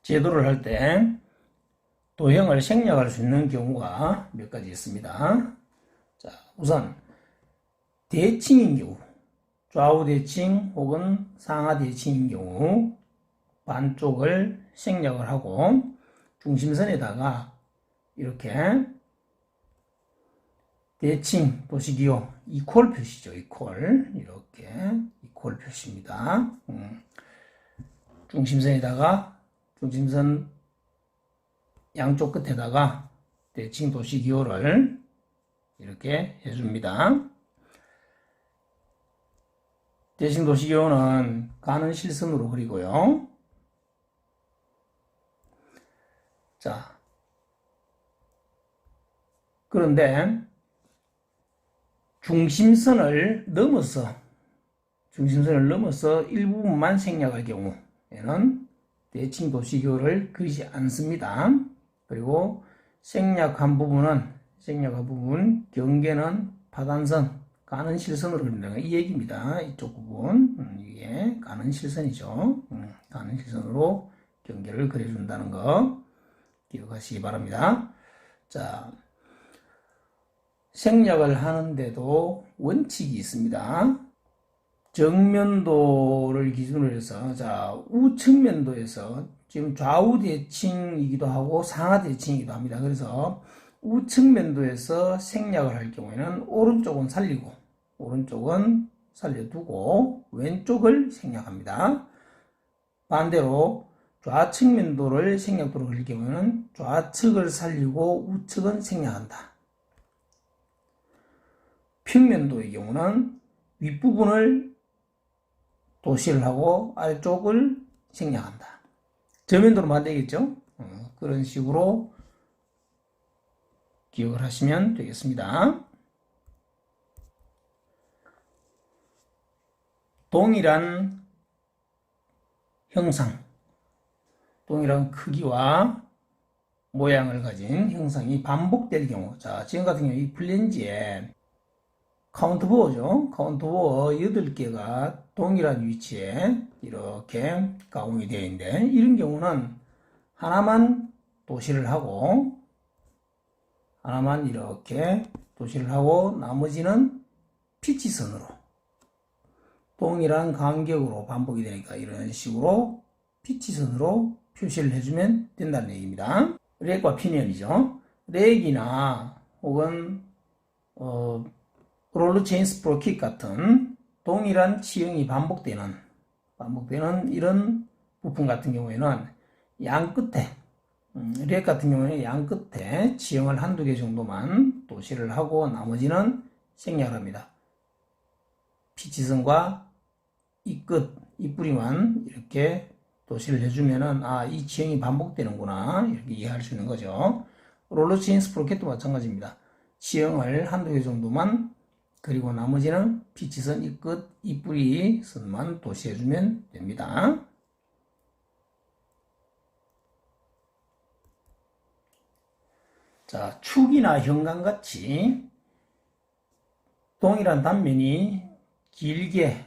제도를 할 때 도형을 생략할 수 있는 경우가 몇 가지 있습니다. 자, 우선 대칭인 경우, 좌우 대칭 혹은 상하 대칭인 경우 반쪽을 생략을 하고 중심선에다가 이렇게 대칭 도시기호 이퀄 표시죠. 이퀄 이렇게 이퀄 표시입니다. 중심선에다가 중심선 양쪽 끝에다가 대칭 도시기호를 이렇게 해줍니다. 대칭 도시기호는 가는 실선으로 그리고요. 자, 그런데 중심선을 넘어서 일부분만 생략할 경우에는 대칭 도시기호를 그리지 않습니다. 그리고 생략한 부분 경계는 파단선, 가는 실선으로 그린다는 이 얘기입니다. 이쪽 부분 이게 가는 실선이죠. 가는 실선으로 경계를 그려준다는 거 기억하시기 바랍니다. 자, 생략을 하는데도 원칙이 있습니다. 정면도를 기준으로 해서, 자, 우측면도에서 지금 좌우 대칭이기도 하고 상하 대칭이기도 합니다. 그래서 우측면도에서 생략을 할 경우에는 오른쪽은 살려두고 왼쪽을 생략합니다. 반대로 좌측면도를 생략도로 그릴 경우에는 좌측을 살리고 우측은 생략한다. 평면도의 경우는 윗부분을 도시를 하고 아래쪽을 생략한다. 저면도로 안 되겠죠? 그런 식으로 기억을 하시면 되겠습니다. 동일한 형상, 동일한 크기와 모양을 가진 형상이 반복될 경우, 자, 지금 같은 경우 이 플랜지에 카운트보어죠. 카운트보어 8개가 동일한 위치에 이렇게 가공이 되어 있는데, 이런 경우는 하나만 도시를 하고 나머지는 피치선으로 동일한 간격으로 반복이 되니까 이런 식으로 피치선으로 표시를 해주면 된다는 얘기입니다. 렉과 피니언이죠. 렉이나 혹은 롤러 체인 스프로킷 같은 동일한 치형이 반복되는 이런 부품 같은 경우에는 양 끝에, 렉 같은 경우에는 양 끝에 치형을 한두 개 정도만 도시를 하고 나머지는 생략합니다. 피치선과 이 끝, 이 뿌리만 이렇게 도시를 해주면은, 아, 이 치형이 반복되는구나, 이렇게 이해할 수 있는 거죠. 롤러 체인 스프로켓도 마찬가지입니다. 치형을 한두 개 정도만 그리고 나머지는 피치선 이 끝, 이 뿌리 선만 도시해주면 됩니다. 자, 축이나 형광같이 동일한 단면이 길게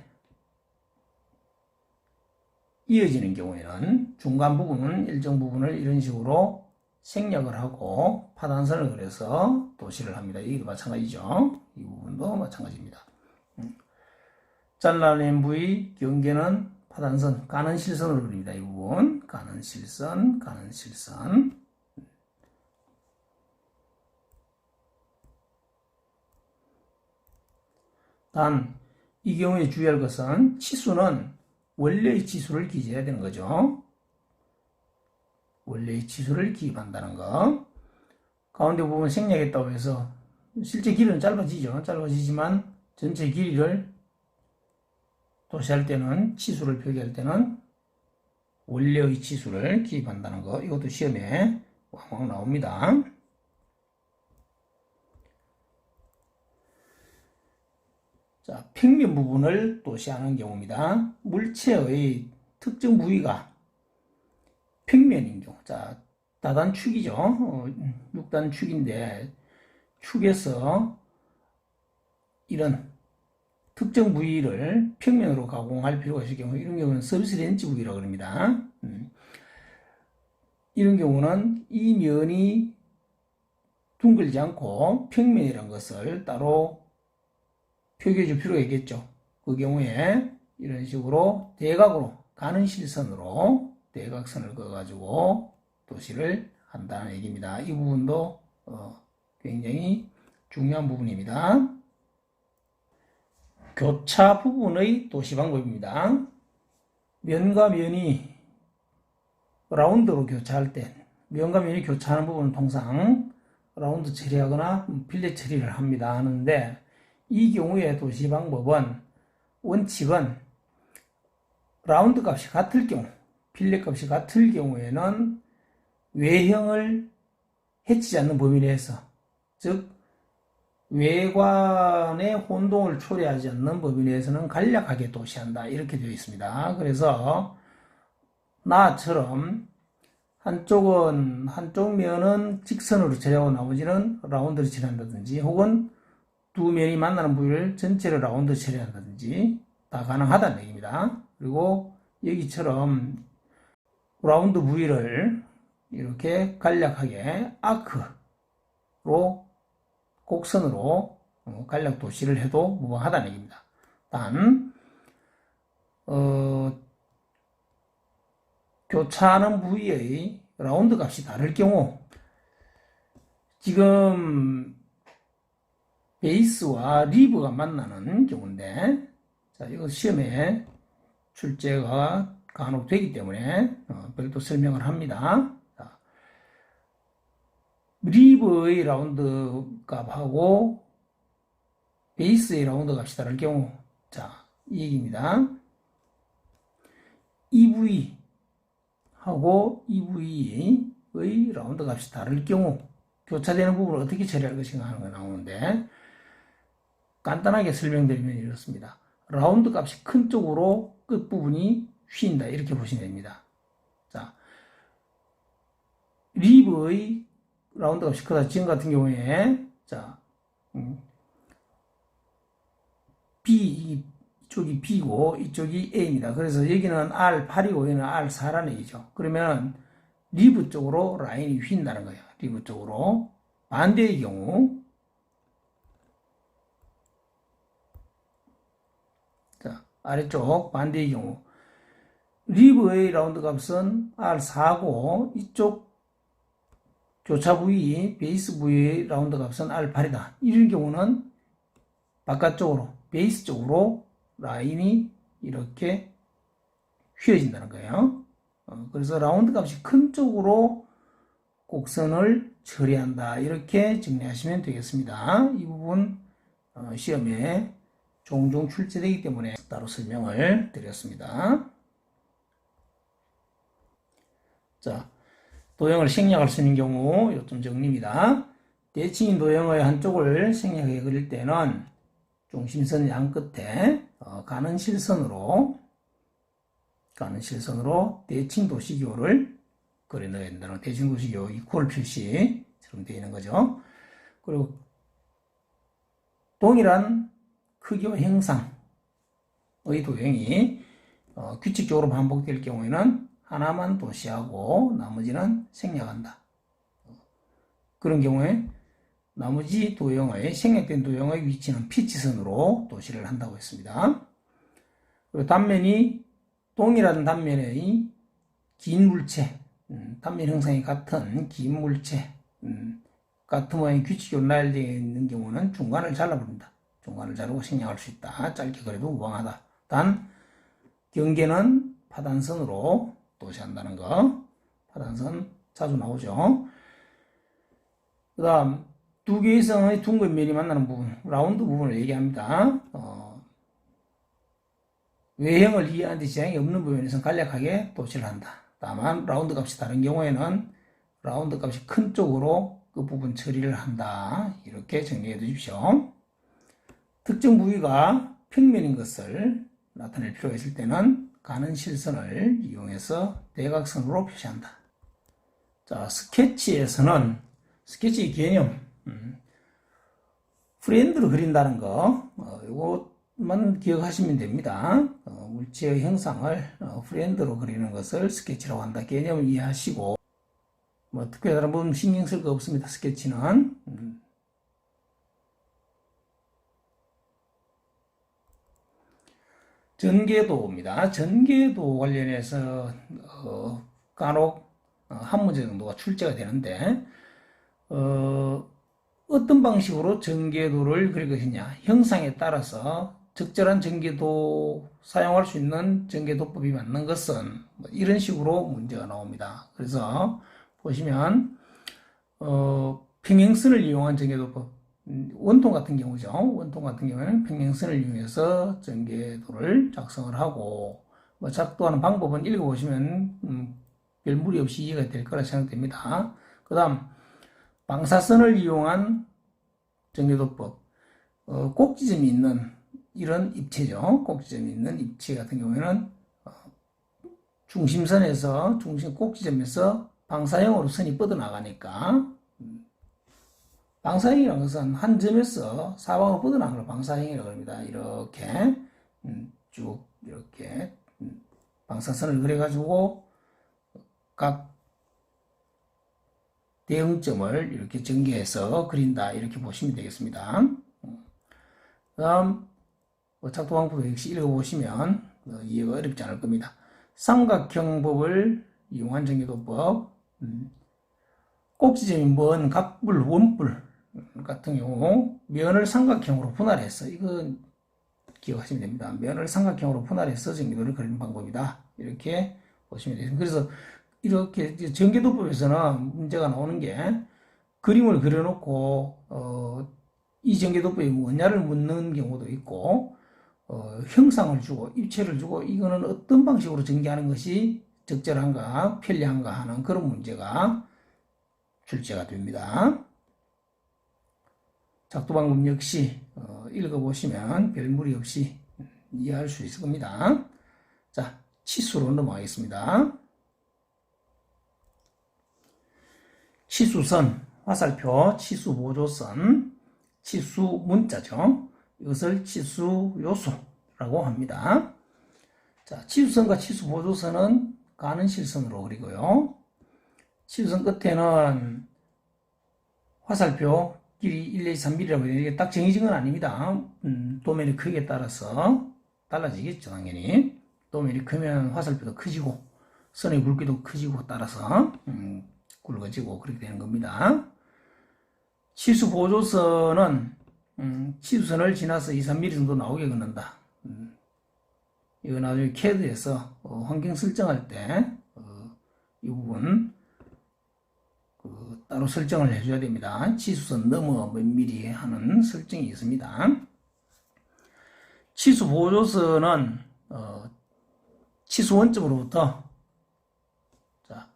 이어지는 경우에는 중간 부분은 일정 부분을 이런 식으로 생략을 하고 파단선을 그려서 도시를 합니다. 이것도 마찬가지죠. 이 부분도 마찬가지입니다. 잘라낸 부위 경계는 파단선, 가는 실선으로 그립니다. 이 부분 가는 실선. 단 이 경우에 주의할 것은 치수는 원래의 치수를 기재해야 되는 거죠. 원래의 치수를 기입한다는 거. 가운데 부분 생략했다고 해서 실제 길이는 짧아지죠. 짧아지지만 전체 길이를 도시할 때는, 치수를 표기할 때는 원래의 치수를 기입한다는 거. 이것도 시험에 왕왕 나옵니다. 자, 평면 부분을 도시하는 경우입니다. 물체의 특정 부위가 평면인 경우, 자, 다단축이죠. 6단축인데 축에서 이런 특정 부위를 평면으로 가공할 필요가 있을 경우, 이런 경우는 서비스 렌치 부위라고 합니다. 이런 경우는 이 면이 둥글지 않고 평면이라는 것을 따로 표기해 줄 필요가 있겠죠. 그 경우에 이런 식으로 대각으로 가는 실선으로 대각선을 그어가지고 도시를 한다는 얘기입니다. 이 부분도 굉장히 중요한 부분입니다. 교차 부분의 도시 방법입니다. 면과 면이 라운드로 교차할 때 면과 면이 교차하는 부분은 통상 라운드 처리하거나 필렛 처리를 합니다. 하는데 이 경우의 도시 방법은 원칙은 라운드 값이 같을 경우, 필렛 값이 같을 경우에는 외형을 해치지 않는 범위 내에서, 즉 외관의 혼동을 초래하지 않는 범위 내에서는 간략하게 도시한다, 이렇게 되어 있습니다. 그래서 나처럼 한쪽 면은 직선으로 처리하고 나머지는 라운드로 처리한다든지, 혹은 두 면이 만나는 부위를 전체를 라운드 처리한다든지 다 가능하다는 얘기입니다. 그리고 여기처럼 라운드 부위를 이렇게 간략하게 아크로, 곡선으로 간략 도시를 해도 무방하다는 얘기입니다. 단 교차하는 부위의 라운드 값이 다를 경우, 지금 베이스와 리브가 만나는 경우인데, 자, 이거 시험에 출제가 간혹 되기 때문에 별도 설명을 합니다. 자, 리브의 라운드 값하고 베이스의 라운드 값이 다를 경우, 자, 이 얘기입니다. EV하고 EV의 라운드 값이 다를 경우 교차되는 부분을 어떻게 처리할 것인가 하는 거 나오는데, 간단하게 설명드리면 이렇습니다. 라운드 값이 큰 쪽으로 끝부분이 휜다, 이렇게 보시면 됩니다. 자, 리브의 라운드 값이 크다. 지금 같은 경우에 자, 이쪽이 B고 이쪽이 A입니다. 그래서 여기는 R8이고 여기는 R4라는 얘기죠. 그러면 리브 쪽으로 라인이 휜다는 거예요. 리브 쪽으로. 반대의 경우, 자, 아래쪽 반대의 경우, 리브의 라운드 값은 R4고 이쪽 교차 부위, 베이스 부위의 라운드 값은 R8이다. 이런 경우는 바깥쪽으로, 베이스 쪽으로 라인이 이렇게 휘어진다는 거예요. 그래서 라운드 값이 큰 쪽으로 곡선을 처리한다, 이렇게 정리하시면 되겠습니다. 이 부분 시험에 종종 출제되기 때문에 따로 설명을 드렸습니다. 자, 도형을 생략할 수 있는 경우 요점 정리입니다. 대칭인 도형의 한쪽을 생략해 그릴 때는 중심선 양 끝에 가는 실선으로 대칭 도시기호를 그려 넣어야 된다는, 대칭 도시기호 이퀄 표시처럼 되어 있는 거죠. 그리고 동일한 크기와 형상의 도형이 규칙적으로 반복될 경우에는 하나만 도시하고 나머지는 생략한다. 그런 경우에 나머지 도형의, 생략된 도형의 위치는 피치선으로 도시를 한다고 했습니다. 그리고 단면이 동일한 단면의 긴 물체, 단면 형상이 같은 긴 물체, 같은 모양의 규칙적으로 나열되어 있는 경우는 중간을 잘라버린다. 중간을 자르고 생략할 수 있다. 짧게 그래도 무방하다. 단 경계는 파단선으로 도시한다는 거. 파단선 자주 나오죠. 그 다음 두 개의 선의 둥근 면이 만나는 부분, 라운드 부분을 얘기합니다. 외형을 이해하는 데 지장이 없는 부분에서는 간략하게 도시를 한다. 다만 라운드 값이 다른 경우에는 라운드 값이 큰 쪽으로 그 부분 처리를 한다. 이렇게 정리해 두십시오. 특정 부위가 평면인 것을 나타낼 필요가 있을 때는 가는 실선을 이용해서 대각선으로 표시한다. 자, 스케치에서는 스케치 개념, 프리핸드로 그린다는 거, 이것만 기억하시면 됩니다. 물체의 형상을 프리핸드로 그리는 것을 스케치라고 한다. 개념을 이해하시고, 뭐 특별히 다른 부분 신경 쓸 거 없습니다. 스케치는. 전개도입니다. 전개도 관련해서 간혹 한 문제 정도가 출제가 되는데 어떤 방식으로 전개도를 그릴 것이냐, 형상에 따라서 적절한 전개도 사용할 수 있는 전개도법이 맞는 것은 뭐 이런 식으로 문제가 나옵니다. 그래서 보시면 평행선을 이용한 전개도법, 원통 같은 경우죠. 원통 같은 경우에는 평행선을 이용해서 전개도를 작성을 하고, 뭐 작도하는 방법은 읽어보시면 별 무리 없이 이해가 될 거라 생각됩니다. 그 다음 방사선을 이용한 전개도법, 꼭지점이 있는 이런 입체죠. 꼭지점이 있는 입체 같은 경우에는 중심선에서 꼭지점에서 방사형으로 선이 뻗어나가니까, 방사형이라는 것은 한 점에서 사방으로 뻗어나가는 걸 방사형이라고 합니다. 이렇게 쭉 이렇게 방사선을 그려가지고 각 대응점을 이렇게 전개해서 그린다, 이렇게 보시면 되겠습니다. 그 다음 작도 방법도 역시 읽어보시면 이해가 어렵지 않을 겁니다. 삼각형법을 이용한 전개도법, 꼭지점이 먼 각불, 원불 같은 경우 면을 삼각형으로 분할해서, 이건 기억하시면 됩니다. 면을 삼각형으로 분할해서 전개도를 그리는 방법이다, 이렇게 보시면 되겠습니다. 그래서 이렇게 전개도법에서는 문제가 나오는 게, 그림을 그려놓고 이 전개도법이 뭐냐를 묻는 경우도 있고, 형상을 주고 입체를 주고 이거는 어떤 방식으로 전개하는 것이 적절한가 편리한가 하는 그런 문제가 출제가 됩니다. 작도 방법 역시 읽어보시면 별 무리 없이 이해할 수 있을 겁니다. 자, 치수로 넘어가겠습니다. 치수선, 화살표, 치수보조선, 치수문자죠. 이것을 치수요소라고 합니다. 자, 치수선과 치수보조선은 가는 실선으로 그리고요. 치수선 끝에는 화살표 길이 1, 2, 3mm라고 해요. 이게 딱 정해진 건 아닙니다. 도면의 크기에 따라서 달라지겠죠, 당연히. 도면이 크면 화살표도 커지고, 선의 굵기도 커지고 따라서 굵어지고 그렇게 되는 겁니다. 치수보조선은 치수선을 지나서 2, 3mm 정도 나오게 긋는다. 이거 나중에 CAD에서 환경 설정할 때 이 부분 따로 설정을 해줘야 됩니다. 치수선 넘어 몇 미리 하는 설정이 있습니다. 치수보조선은 치수원점으로부터, 자,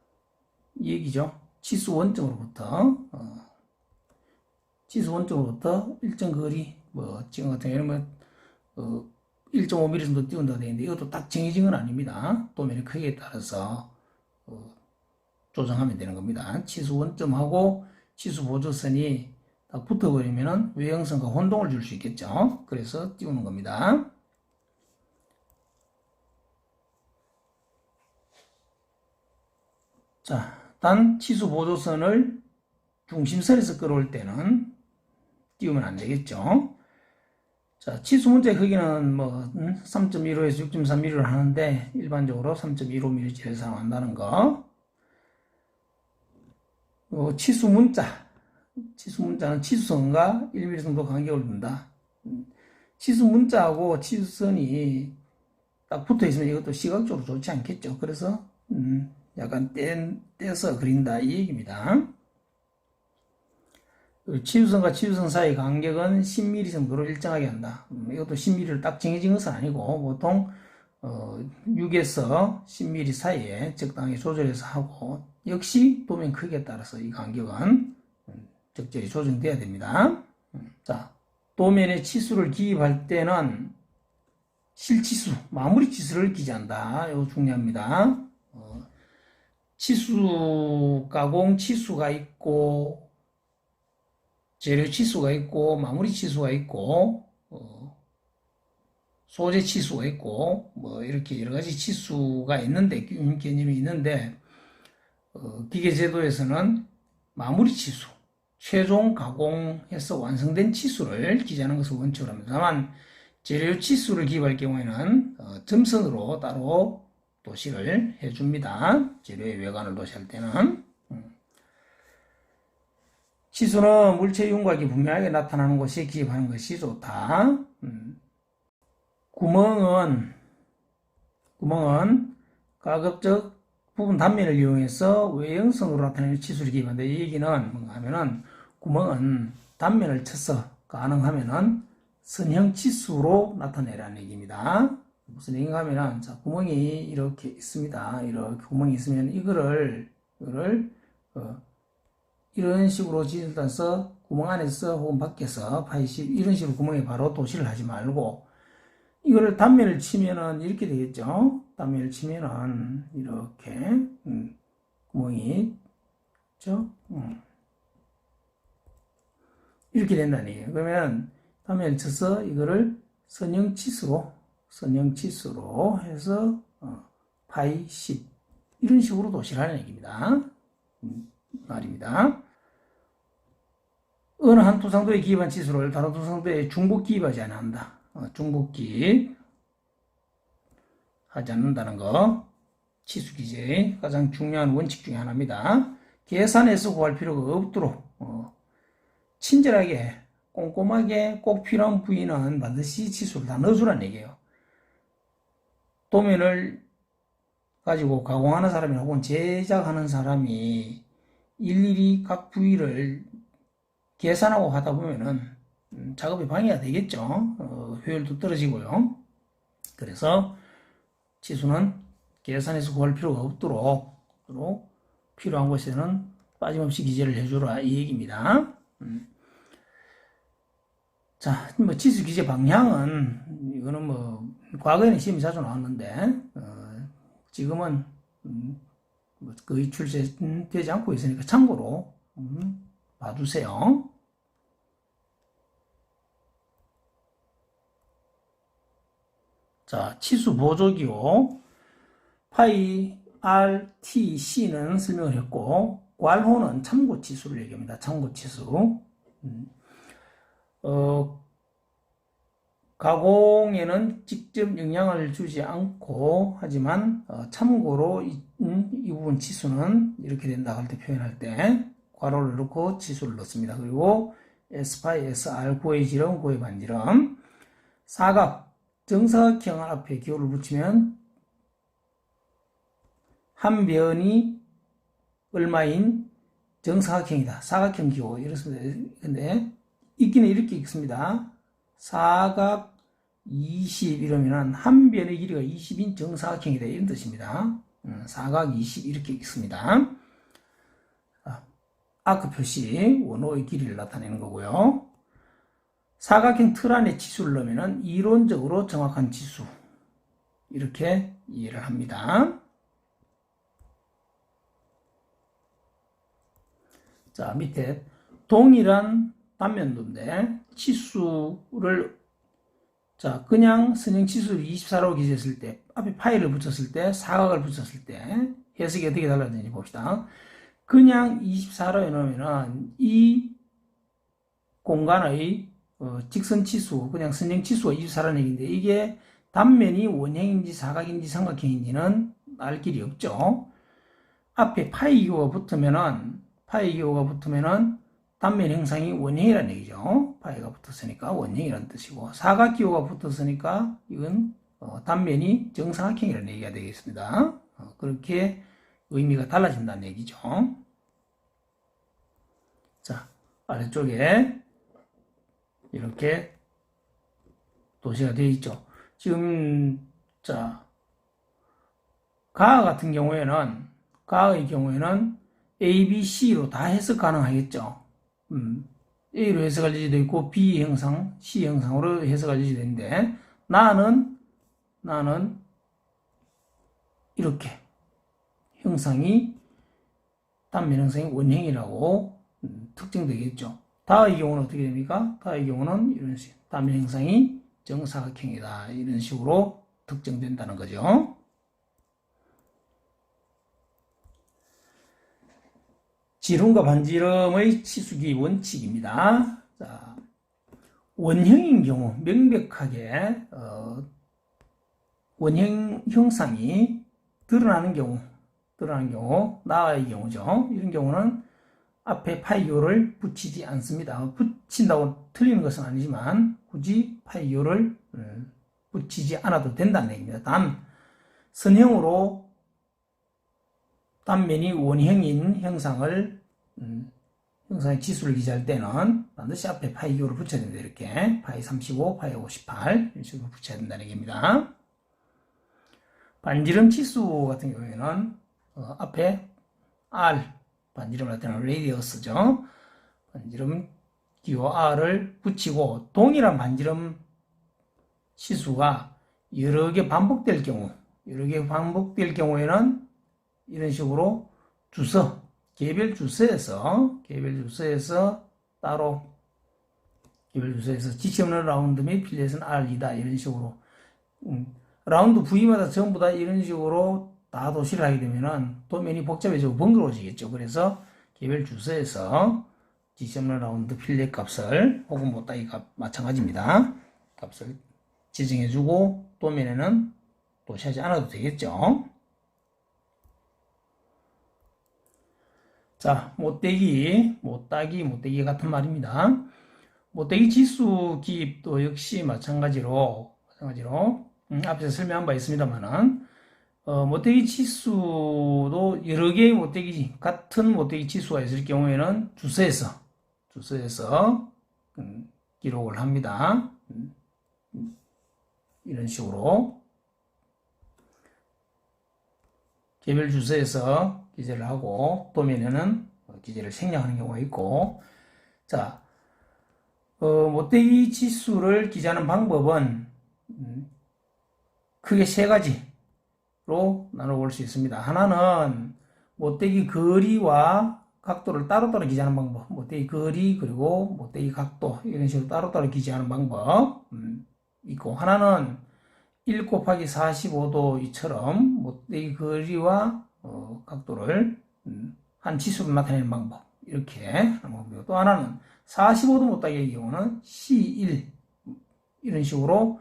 이 얘기죠. 치수원점으로부터 일정 거리, 뭐 지금 같은 경우는 1.5mm 정도 띄운다고 되어 있는데, 이것도 딱 정해진 건 아닙니다. 도면의 크기에 따라서 조정하면 되는 겁니다. 치수원점하고 치수보조선이 딱 붙어버리면 외형선과 혼동을 줄 수 있겠죠. 그래서 띄우는 겁니다. 자, 단 치수보조선을 중심선에서 끌어올 때는 띄우면 안 되겠죠. 자, 치수 문자의 크기는 뭐 3.15에서 6.3mm를 하는데, 일반적으로 3.15mm를 사용한다는 거. 치수 문자는 치수선과 1mm 정도 간격을 둔다. 치수 문자하고 치수선이 딱 붙어 있으면 이것도 시각적으로 좋지 않겠죠. 그래서 약간 떼서 그린다, 이 얘기입니다. 치수선과 치수선 사이 간격은 10mm 정도로 일정하게 한다. 이것도 10mm를 딱 정해진 것은 아니고, 보통 6에서 10mm 사이에 적당히 조절해서 하고, 역시 도면 크기에 따라서 이 간격은 적절히 조정돼야 됩니다. 자, 도면에 치수를 기입할 때는 실치수, 마무리 치수를 기재한다. 이거 중요합니다. 치수 가공 치수가 있고, 재료 치수가 있고, 마무리 치수가 있고, 소재 치수가 있고, 뭐 이렇게 여러 가지 치수가 있는데, 개념이 있는데, 기계제도에서는 마무리 치수, 최종 가공해서 완성된 치수를 기재하는 것을 원칙으로 합니다. 다만 재료 치수를 기입할 경우에는 점선으로 따로 도시를 해줍니다. 재료의 외관을 도시할 때는. 치수는 물체 윤곽이 분명하게 나타나는 곳에 기입하는 것이 좋다. 구멍은 가급적 부분 단면을 이용해서 외형성으로 나타내는 치수를 기입한다. 이 얘기는 뭔가 하면은 구멍은 단면을 쳐서 가능하면은 선형 치수로 나타내라는 얘기입니다. 무슨 얘기가 하면은, 자, 구멍이 이렇게 있습니다. 이렇게 구멍이 있으면 이거를 이런 식으로 지어서 구멍 안에서 혹은 밖에서 파이십 이런 식으로 구멍에 바로 도시를 하지 말고 이거를 단면을 치면은 이렇게 되겠죠. 단면을 치면은 이렇게 구멍이 그렇죠? 이렇게 된다는 얘기예요. 그러면 단면을 쳐서 이거를 선형치수로 해서 파이 10 이런 식으로 도시를 하는 얘기입니다. 말입니다. 어느 한 투상도에 기입한 치수를 다른 투상도에 중복 기입하지 않는다. 중복 기입 하지 않는다는 거 치수 기재의 가장 중요한 원칙 중에 하나입니다. 계산해서 구할 필요가 없도록 친절하게 꼼꼼하게 꼭 필요한 부위는 반드시 치수를 다 넣어주라는 얘기예요. 도면을 가지고 가공하는 사람이나 혹은 제작하는 사람이 일일이 각 부위를 계산하고 하다 보면은 작업이 방해가 되겠죠. 효율도 떨어지고요. 그래서 치수는 계산해서 구할 필요가 없도록 필요한 곳에는 빠짐없이 기재를 해주라 이 얘기입니다. 자, 뭐 치수 기재 방향은 이거는 뭐 과거에는 시험이 자주 나왔는데 지금은 뭐 거의 출제되지 않고 있으니까 참고로 봐두세요. 자, 치수 보조기호 파이 RTC는 설명을 했고 괄호는 참고치수를 얘기합니다. 참고치수. 가공에는 직접 영향을 주지 않고 하지만 참고로 이 부분 치수는 이렇게 된다 할 때 표현할 때 괄호를 넣고 치수를 넣습니다. 그리고 S파이 SR 고의 지름 고의 반지름 사각 정사각형 앞에 기호를 붙이면 한 변이 얼마인 정사각형이다. 사각형 기호 이렇습니다. 근데 읽기는 이렇게 읽습니다. 사각 20 이러면은 한 변의 길이가 20인 정사각형이다 이런 뜻입니다. 사각 20 이렇게 읽습니다. 아크 표시 원호의 길이를 나타내는 거고요. 사각형 틀 안에 치수를 넣으면은 이론적으로 정확한 치수 이렇게 이해를 합니다. 자, 밑에 동일한 단면도인데 치수를 자 그냥 선형 치수를 24라고 기재했을 때 앞에 파이를 붙였을 때 사각을 붙였을 때 해석이 어떻게 달라지는지 봅시다. 그냥 24로 해놓으면 이 공간의 직선 치수 그냥 선형 치수가 24라는 얘기인데 이게 단면이 원형인지 사각인지 삼각형인지는 알 길이 없죠. 앞에 파이 기호가 붙으면은 단면 형상이 원형이라는 얘기죠. 파이가 붙었으니까 원형이라는 뜻이고 사각 기호가 붙었으니까 이건 단면이 정사각형이라는 얘기가 되겠습니다. 그렇게 의미가 달라진다는 얘기죠. 자, 아래쪽에 이렇게 도시가 되어 있죠. 지금 자 가의 경우에는 A, B, C로 다 해석 가능하겠죠. A로 해석할 예제도 있고 B 형상, C 형상으로 해석할 예제도 있는데 나는 이렇게 형상이 단면 형상이 원형이라고 특징되겠죠. 다의 경우는 어떻게 됩니까? 다의 경우는 이런 식 단면 형상이 정사각형이다 이런 식으로 특정된다는 거죠. 지름과 반지름의 치수기 원칙입니다. 자, 원형인 경우 명백하게 원형 형상이 드러나는 경우 나의 경우죠. 이런 경우는 앞에 파이교를 붙이지 않습니다. 붙인다고 틀리는 것은 아니지만 굳이 파이교를 붙이지 않아도 된다는 얘기입니다. 단 선형으로 단면이 원형인 형상의 지수를 기재할 때는 반드시 앞에 파이교를 붙여야 됩니다. 이렇게 파이 35, 파이 58 이런 식으로 붙여야 된다는 얘기입니다. 반지름 치수 같은 경우에는 앞에 R 반지름을 나타내는 레디어스죠. 반지름 기호 R을 붙이고 동일한 반지름 치수가 여러 개 반복될 경우에는 이런 식으로 개별 주소에서 따로 지시 없는 라운드 및 필렛은 R이다. 이런 식으로 라운드 부위마다 전부 다 이런 식으로 다 도시를 하게 되면은 도면이 복잡해지고 번거로워지겠죠. 그래서 개별 주소에서 지시 없는 라운드 필렛 값을 혹은 못다이 값 마찬가지입니다. 값을 지정해주고 도면에는 도시하지 않아도 되겠죠. 자, 못되기 같은 말입니다. 못되기 지수 기입도 역시 마찬가지로 앞에서 설명한 바 있습니다만은 못되기 지수도 여러 개의 같은 못되기 지수가 있을 경우에는 주소에서 기록을 합니다. 이런 식으로 개별 주소에서 기재를 하고 도면에는 기재를 생략하는 경우가 있고, 자, 못되기 지수를 기재하는 방법은 크게 세 가지로 나눠볼 수 있습니다. 하나는 못되기 거리와 각도를 따로따로 기재하는 방법, 못되기 거리 그리고 못되기 각도 이런 식으로 따로따로 기재하는 방법 있고, 하나는 1 곱하기 45도 이처럼 못되기 거리와 각도를 한 지수로 나타내는 방법, 이렇게 하는 방법이고, 또 하나는 45도 못되기의 경우는 C1 이런 식으로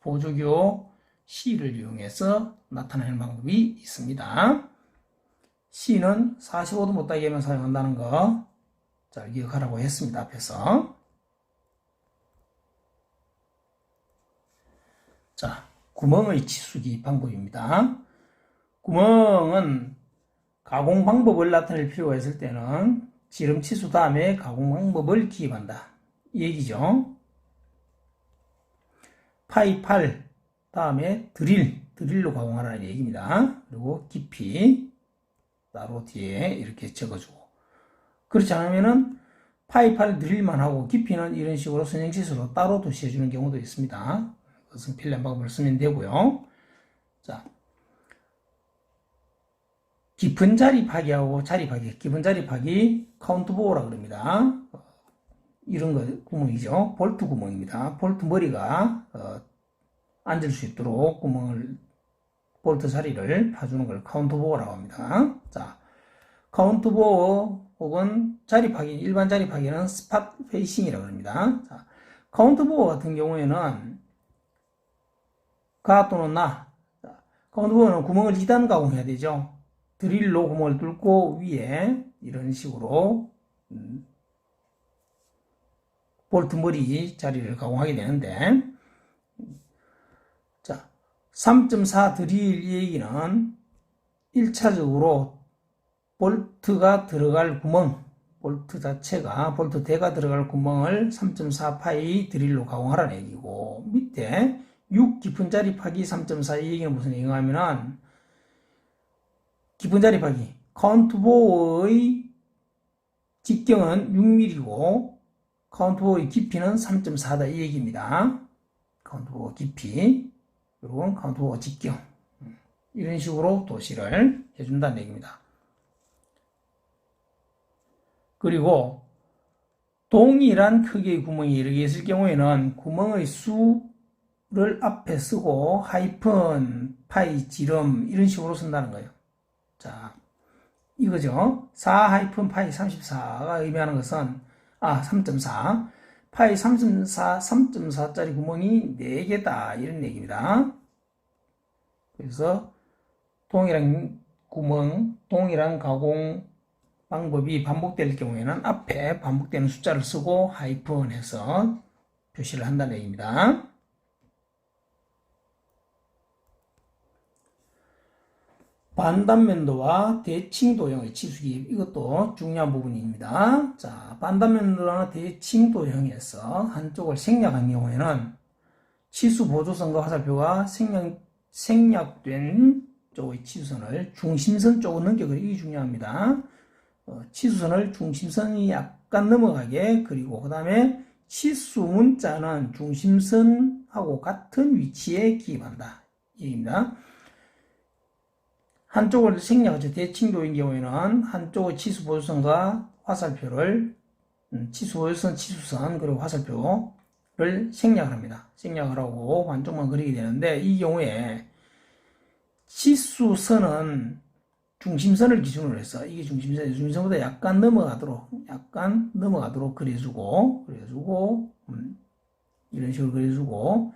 보조기호 C를 이용해서 나타내는 방법이 있습니다. C는 45도 못되기에만 사용한다는 거 잘 기억하라고 했습니다. 앞에서. 자, 구멍의 치수기 방법입니다. 구멍은 가공 방법을 나타낼 필요가 있을 때는 지름 치수 다음에 가공 방법을 기입한다. 이 얘기죠. 파이 8 다음에 드릴로 가공하라는 얘기입니다. 그리고 깊이 따로 뒤에 이렇게 적어주고, 그렇지 않으면은 파이 8 드릴만 하고 깊이는 이런 식으로 선형지수로 따로 도시해주는 경우도 있습니다. 그것은 필름 방법을 쓰면 되고요. 자, 깊은 자리 파기하고 자리 파기, 깊은 자리 파기 카운트 보어라 그럽니다. 이런 거 구멍이죠. 볼트 구멍입니다. 볼트 머리가 앉을 수 있도록 볼트 자리를 파주는 걸 카운트 보어라고 합니다. 자, 카운트 보어 혹은 자리 파기, 일반 자리 파기는 스팟 페이싱이라고 합니다. 자, 카운트 보어 같은 경우에는 가 또는 나. 카운트 보어는 구멍을 2단 가공해야 되죠. 드릴로 구멍을 뚫고 위에 이런 식으로 볼트 머리 자리를 가공하게 되는데, 자, 3.4 드릴 얘기는 1차적으로 볼트가 들어갈 구멍, 볼트 대가 들어갈 구멍을 3.4 파이 드릴로 가공하라는 얘기고, 밑에 6 깊은 자리 파기 3.4 이 얘기는 무슨 얘기가 하면은, 깊은 자리 파기 카운트보어의 직경은 6mm고 카운트보어의 깊이는 3.4다 이 얘기입니다. 카운트보어 깊이 그리고 카운트보어 직경, 이런 식으로 도시를 해준다는 얘기입니다. 그리고 동일한 크기의 구멍이 여러 개 있을 경우에는 구멍의 수를 앞에 쓰고 하이픈, 파이, 지름 이런 식으로 쓴다는 거예요. 자, 이거죠. 4-파이 34가 의미하는 것은 3.4 파이 3.4짜리 구멍이 4개다 이런 얘기입니다. 그래서 동일한 구멍, 동일한 가공 방법이 반복될 경우에는 앞에 반복되는 숫자를 쓰고 하이픈 해서 표시를 한다는 얘기입니다. 반단면도와 대칭도형의 치수기입, 이것도 중요한 부분입니다. 자, 반단면도나 대칭도형에서 한쪽을 생략한 경우에는 치수 보조선과 화살표가 생략된 쪽의 치수선을 중심선 쪽으로 넘겨그리기, 이게 중요합니다. 치수선을 중심선이 약간 넘어가게 그리고 그 다음에 치수 문자는 중심선하고 같은 위치에 기입한다 얘기입니다. 한쪽을 생략하죠. 대칭도인 경우에는 한쪽의 치수 보조선과 화살표를 치수 보조선, 치수선 그리고 화살표를 생략을 합니다. 생략을 하고 한쪽만 그리게 되는데, 이 경우에 치수선은 중심선을 기준으로 해서 이게 중심선보다 약간 넘어가도록 그려주고 이런 식으로 그려주고,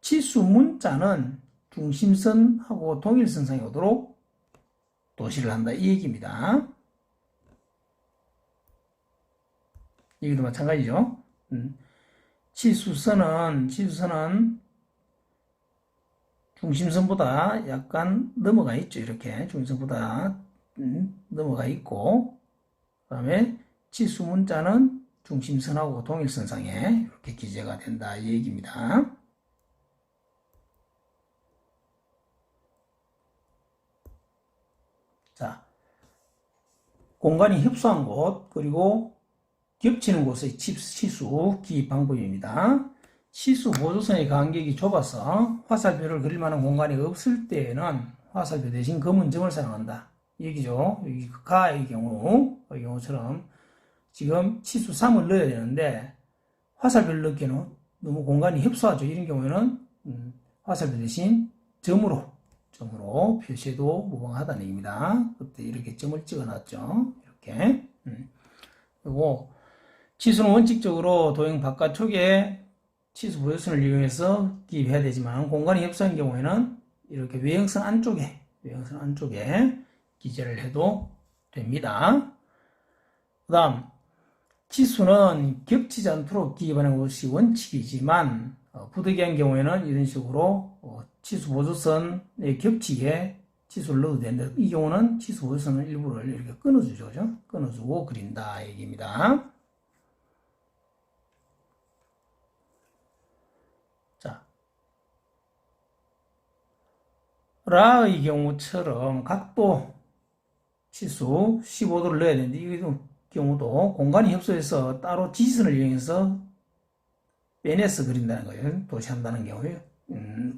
치수 문자는 중심선하고 동일선상에 오도록 도시를 한다 이 얘기입니다. 여기도 마찬가지죠. 치수선은 중심선보다 약간 넘어가 있죠. 이렇게 중심선보다 넘어가 있고, 그 다음에 치수 문자는 중심선하고 동일선상에 이렇게 기재가 된다 이 얘기입니다. 자, 공간이 협소한 곳 그리고 겹치는 곳의 치수 기입 방법입니다. 치수 보조선의 간격이 좁아서 화살표를 그릴 만한 공간이 없을 때에는 화살표 대신 검은 점을 사용한다 얘기죠. 여기 가의 경우처럼 지금 치수 3을 넣어야 되는데 화살표를 넣기에는 너무 공간이 협소하죠. 이런 경우에는 화살표 대신 점으로 표시해도 무방하다는 얘기입니다. 그때 이렇게 점을 찍어 놨죠. 이렇게. 그리고 치수는 원칙적으로 도형 바깥쪽에 치수 보조선을 이용해서 기입해야 되지만, 공간이 협소한 경우에는 이렇게 외형선 안쪽에 기재를 해도 됩니다. 그 다음, 치수는 겹치지 않도록 기입하는 것이 원칙이지만, 부득이한 경우에는 이런 식으로 치수 보조선에 겹치게 치수를 넣어도 되는데, 이 경우는 치수 보조선을 일부를 이렇게 끊어주죠. 그죠? 끊어주고 그린다 얘기입니다. 자, 라의 경우처럼 각도 치수 15도를 넣어야 되는데, 이 경우도 공간이 협소해서 따로 지지선을 이용해서 빼내서 그린다는 거예요. 도시한다는 경우에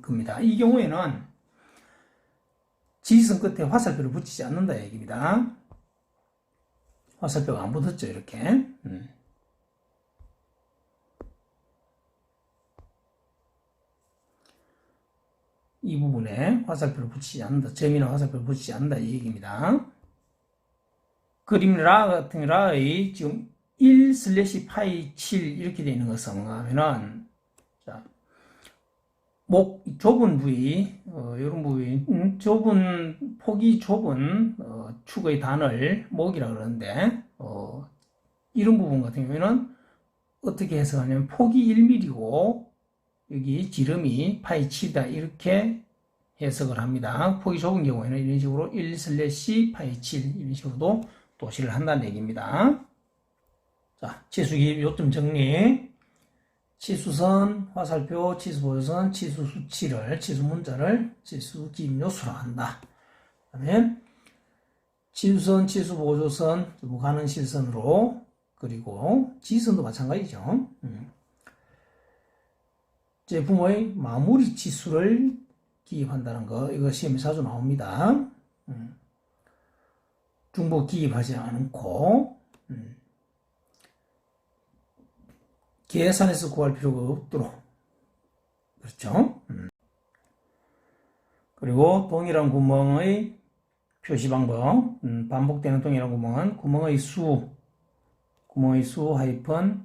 겁니다. 이 경우에는 지지선 끝에 화살표를 붙이지 않는다 얘기입니다. 화살표가 안 붙었죠. 이렇게. 이 부분에 화살표를 붙이지 않는다. 점이나 화살표를 붙이지 않는다 이 얘기입니다. 그림 라의 지금 1/파이 7 이렇게 되어 있는 것은 뭔가 하면은, 자, 좁은 부위, 이런 부위, 폭이 좁은 축의 단을 목이라 그러는데, 이런 부분 같은 경우에는 어떻게 해석하냐면 폭이 1mm고 여기 지름이 파이 7이다 이렇게 해석을 합니다. 폭이 좁은 경우에는 이런 식으로 1/파이 7 이런 식으로도 도시를 한다는 얘기입니다. 자, 치수기입 요점 정리. 치수선, 화살표, 치수보조선, 치수수치를, 치수문자를 치수기입 요소로 한다. 그 다음에 치수선, 치수보조선, 무가는 실선으로, 그리고 지선도 마찬가지죠. 제품의 마무리 치수를 기입한다는 거, 이거 시험에 자주 나옵니다. 중복 기입하지 않고, 계산해서 구할 필요가 없도록. 그렇죠? 그리고 동일한 구멍의 표시 방법, 반복되는 동일한 구멍은 구멍의 수 하이픈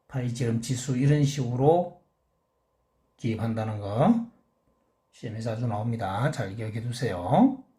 파이지름 지수 이런 식으로 기입한다는 거 시험에 자주 나옵니다. 잘 기억해 두세요.